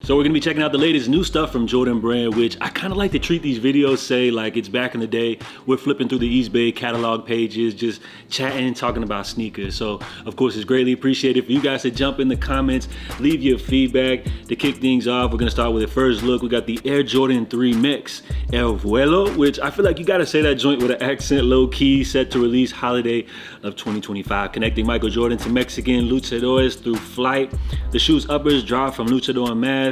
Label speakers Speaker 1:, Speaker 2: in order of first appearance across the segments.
Speaker 1: So we're gonna be checking out the latest new stuff from Jordan Brand, which I kind of like to treat these videos, say like it's back in the day. We're flipping through the eBay catalog pages, just chatting, talking about sneakers. So of course, it's greatly appreciated for you guys to jump in the comments, leave your feedback. To kick things off, we're gonna start with the first look. We got the Air Jordan 3 Mix El Vuelo, which I feel like you gotta say that joint with an accent, low key, set to release holiday of 2025, connecting Michael Jordan to Mexican luchadores through Flight. The shoe's uppers drop from luchador mask.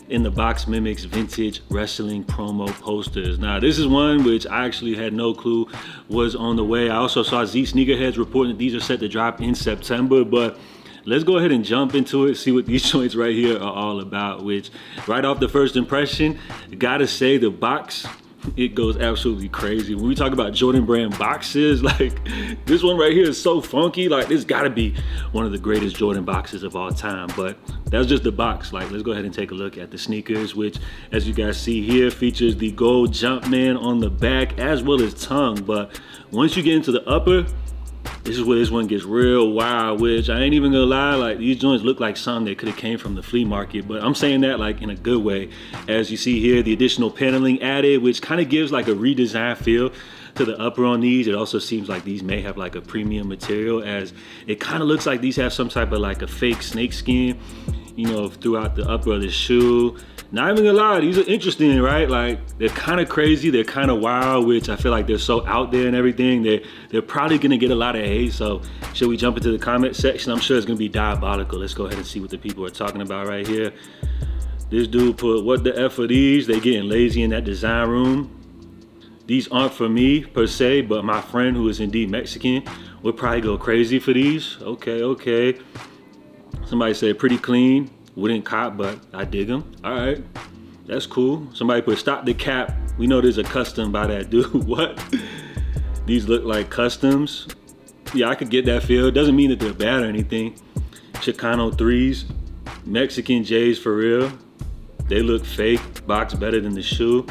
Speaker 1: In the box mimics vintage wrestling promo posters. Now this is one which I actually had no clue was on the way. I also saw Z Sneakerheads reporting that these are set to drop in September, but let's go ahead and jump into it, see what these joints right here are all about, which right off the first impression, gotta say the box, it goes absolutely crazy. When we talk about Jordan Brand boxes, like this one right here is so funky. Like this gotta be one of the greatest Jordan boxes of all time, but that's just the box. Like let's go ahead and take a look at the sneakers, which as you guys see here features the gold Jumpman on the back as well as tongue. But once you get into the upper, this is where this one gets real wild, which I ain't even gonna lie, like these joints look like something that could have came from the flea market, but I'm saying that like in a good way. As you see here, the additional paneling added, which kind of gives like a redesigned feel to the upper on these. It also seems like these may have like a premium material, as it kind of looks like these have some type of like a fake snake skin, you know, throughout the upper of the shoe. Not even gonna lie, these are interesting, right? Like they're kind of crazy, they're kind of wild, which I feel like they're so out there and everything. They're probably gonna get a lot of hate. So should we jump into the comment section? I'm sure it's gonna be diabolical. Let's go ahead and see what the people are talking about right here. This dude put, what the F are these? They getting lazy in that design room. These aren't for me per se, but my friend who is indeed Mexican would probably go crazy for these. Okay. Somebody said pretty clean. Wouldn't cop, but I dig them. All right, that's cool. Somebody put stop the cap. We know there's a custom by that dude. What? These look like customs. Yeah, I could get that feel. Doesn't mean that they're bad or anything. Chicano 3s, Mexican J's for real. They look fake. Box better than the shoe.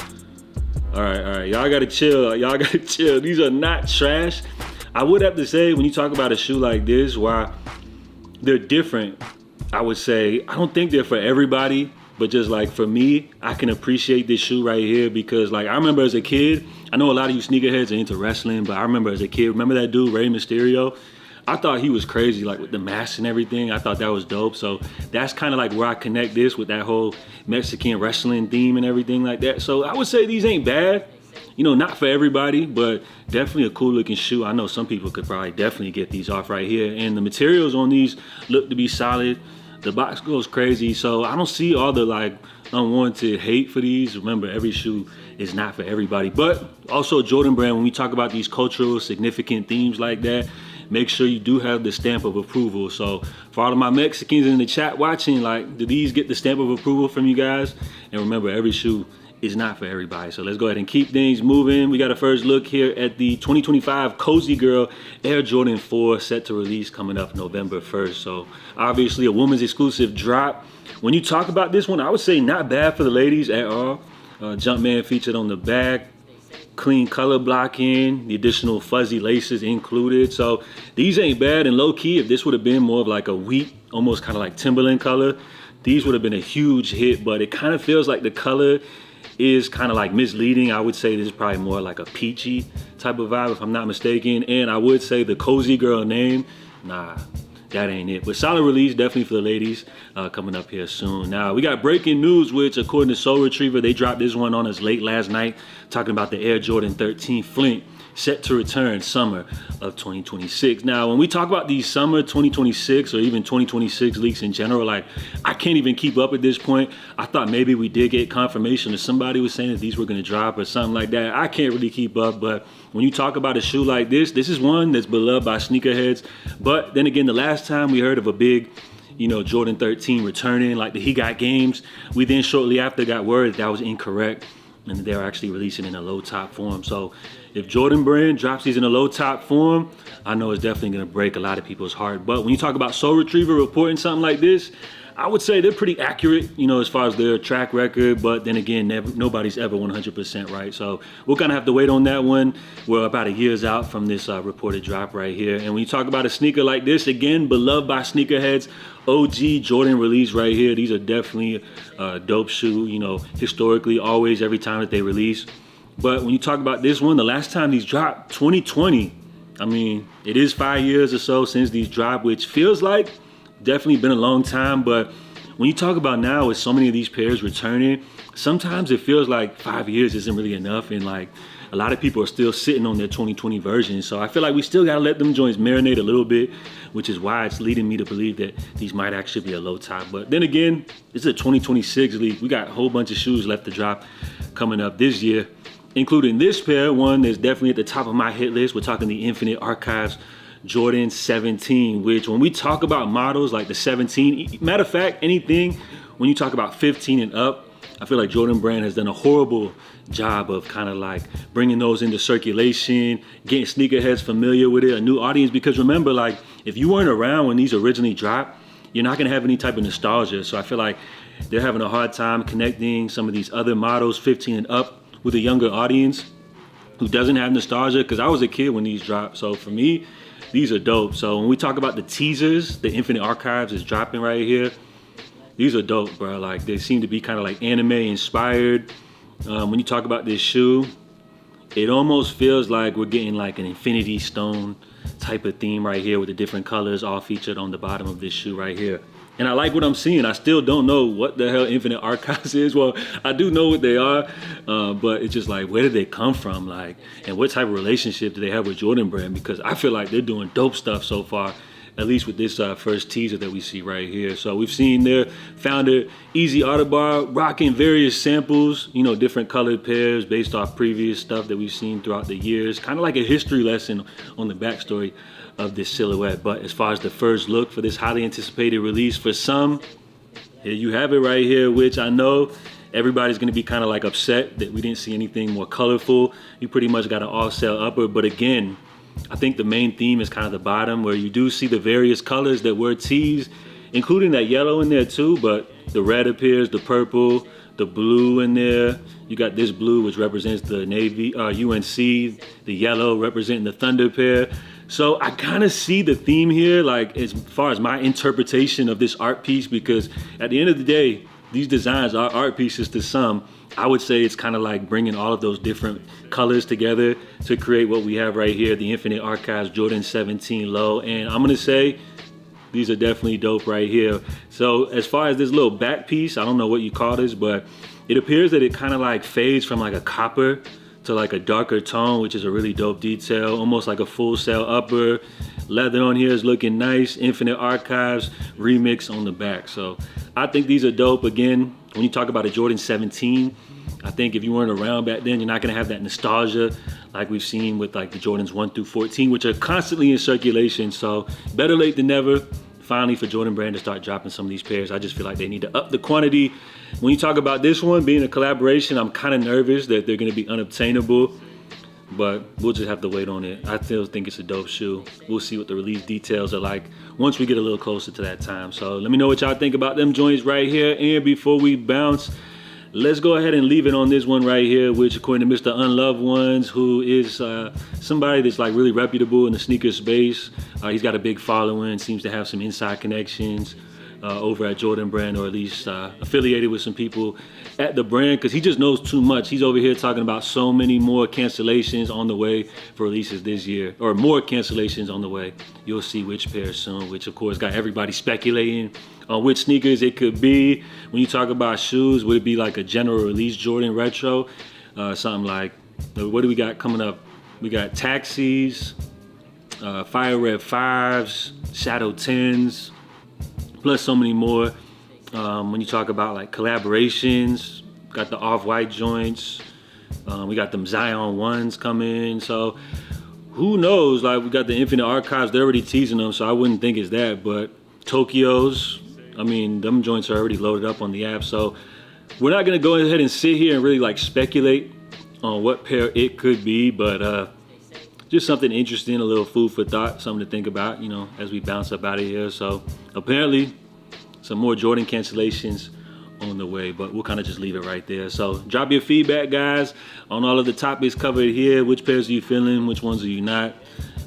Speaker 1: All right. Y'all gotta chill. These are not trash. I would have to say, when you talk about a shoe like this, why they're different, I would say, I don't think they're for everybody, but just like for me, I can appreciate this shoe right here because like I remember as a kid, I know a lot of you sneakerheads are into wrestling, but I remember as a kid, remember that dude, Rey Mysterio? I thought he was crazy, like with the mask and everything. I thought that was dope. So that's kind of like where I connect this with that whole Mexican wrestling theme and everything like that. So I would say these ain't bad. You know, not for everybody, but definitely a cool looking shoe. I know some people could probably definitely get these off right here. And the materials on these look to be solid. The box goes crazy, so I don't see all the like unwarranted hate for these. Remember, every shoe is not for everybody. But also Jordan Brand, when we talk about these cultural significant themes like that, make sure you do have the stamp of approval. So for all of my Mexicans in the chat watching, like, do these get the stamp of approval from you guys? And remember, every shoe is not for everybody. So let's go ahead and keep things moving. We got a first look here at the 2025 Cozy Girl Air Jordan 4 set to release coming up November 1st. So obviously a woman's exclusive drop. When you talk about this one, I would say not bad for the ladies at all. Jumpman featured on the back, clean color blocking, the additional fuzzy laces included. So these ain't bad, and low key, if this would have been more of like a wheat, almost kind of like Timberland color, these would have been a huge hit, but it kind of feels like the color is kind of like misleading. I would say this is probably more like a peachy type of vibe if I'm not mistaken. And I would say the Cozy Girl name, nah, that ain't it. But solid release definitely for the ladies coming up here soon. Now we got breaking news, which according to Soul Retriever, they dropped this one on us late last night, talking about the Air Jordan 13 Flint set to return summer of 2026. Now, when we talk about these summer 2026 or even 2026 leaks in general, like I can't even keep up at this point. I thought maybe we did get confirmation or somebody was saying that these were gonna drop or something like that. I can't really keep up, but when you talk about a shoe like this is one that's beloved by sneakerheads. But then again, the last time we heard of a big, you know, Jordan 13 returning, like the He Got Games, we then shortly after got word that was incorrect and they were actually releasing in a low top form. So if Jordan Brand drops these in a low top form, I know it's definitely gonna break a lot of people's heart. But when you talk about Soul Retriever reporting something like this, I would say they're pretty accurate, you know, as far as their track record, but then again, nobody's ever 100% right. So we'll kind of have to wait on that one. We're about a year's out from this reported drop right here. And when you talk about a sneaker like this, again, beloved by sneakerheads, OG Jordan release right here. These are definitely a dope shoe, you know, historically, always, every time that they release. But when you talk about this one, the last time these dropped, 2020, I mean, it is 5 years or so since these dropped, which feels like definitely been a long time. But when you talk about now with so many of these pairs returning, sometimes it feels like 5 years isn't really enough, and like a lot of people are still sitting on their 2020 version. So I feel like we still gotta let them joints marinate a little bit, which is why it's leading me to believe that these might actually be a low top. But then again, it's a 2026 league. We got a whole bunch of shoes left to drop coming up this year, including this pair, one that's definitely at the top of my hit list. We're talking the Infinite Archives Jordan 17, which when we talk about models like the 17, matter of fact, anything, when you talk about 15 and up, I feel like Jordan Brand has done a horrible job of kind of like bringing those into circulation, getting sneakerheads familiar with it, a new audience. Because remember, like, if you weren't around when these originally dropped, you're not gonna have any type of nostalgia. So I feel like they're having a hard time connecting some of these other models, 15 and up, with a younger audience who doesn't have nostalgia. Because I was a kid when these dropped. So for me, these are dope. So when we talk about the teasers, the Infinite Archives is dropping right here. These are dope, bro. Like, they seem to be kind of like anime inspired. When you talk about this shoe, it almost feels like we're getting like an Infinity Stone type of theme right here with the different colors all featured on the bottom of this shoe right here. And I like what I'm seeing. I still don't know what the hell Infinite Archives is. Well, I do know what they are, but it's just like, where did they come from? Like, and what type of relationship do they have with Jordan Brand? Because I feel like they're doing dope stuff so far, at least with this first teaser that we see right here. So we've seen their founder, Easy Audemars, rocking various samples, you know, different colored pairs based off previous stuff that we've seen throughout the years. Kind of like a history lesson on the backstory of this silhouette. But as far as the first look for this highly anticipated release, for some, here you have it right here, which I know everybody's gonna be kind of like upset that we didn't see anything more colorful. You pretty much got an all sale upper, but again, I think the main theme is kind of the bottom, where you do see the various colors that were teased, including that yellow in there too, but the red appears, the purple, the blue in there. You got this blue, which represents the Navy, UNC, the yellow representing the Thunder pair. So I kind of see the theme here, like as far as my interpretation of this art piece, because at the end of the day, these designs are art pieces to some. I would say it's kind of like bringing all of those different colors together to create what we have right here, the Infinite Archives Jordan 17 Low. And I'm gonna say these are definitely dope right here. So as far as this little back piece, I don't know what you call this, but it appears that it kind of like fades from like a copper to like a darker tone, which is a really dope detail, almost like a full sail upper. Leather on here is looking nice. Infinite Archives remix on the back. So I think these are dope. Again, when you talk about a Jordan 17, I think if you weren't around back then, you're not gonna have that nostalgia like we've seen with like the Jordans 1 through 14, which are constantly in circulation. So better late than never. Finally, for Jordan Brand to start dropping some of these pairs. I just feel like they need to up the quantity. When you talk about this one being a collaboration, I'm kind of nervous that they're gonna be unobtainable, but we'll just have to wait on it. I still think it's a dope shoe. We'll see what the release details are like once we get a little closer to that time. So let me know what y'all think about them joints right here. And before we bounce, let's go ahead and leave it on this one right here, which according to Mr. Unloved Ones, who is somebody that's like really reputable in the sneaker space. He's got a big following, seems to have some inside connections over at Jordan Brand, or at least affiliated with some people at the brand, because he just knows too much. He's over here talking about so many more cancellations on the way for releases this year, or more cancellations on the way. You'll see which pair soon, which of course got everybody speculating on which sneakers it could be. When you talk about shoes, would it be like a general release Jordan retro? Something like, what do we got coming up? We got Taxis, Fire Red 5s, Shadow 10s, plus so many more. When you talk about like collaborations, got the off-white joints, we got them Zion 1s coming. So who knows? Like, we got the Infinite Archives, they're already teasing them, so I wouldn't think it's that. But Tokyo's, I mean, them joints are already loaded up on the app. So we're not gonna go ahead and sit here and really like speculate on what pair it could be, but just something interesting, a little food for thought, something to think about, you know, as we bounce up out of here. So apparently some more Jordan cancellations on the way, but we'll kind of just leave it right there. So drop your feedback, guys, on all of the topics covered here. Which pairs are you feeling? Which ones are you not?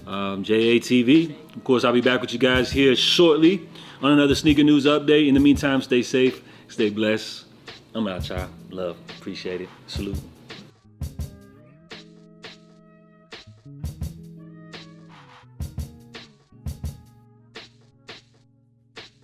Speaker 1: JATV. Of course, I'll be back with you guys here shortly on another sneaker news update. In the meantime, stay safe, stay blessed. I'm out, y'all. Love, appreciate it. Salute.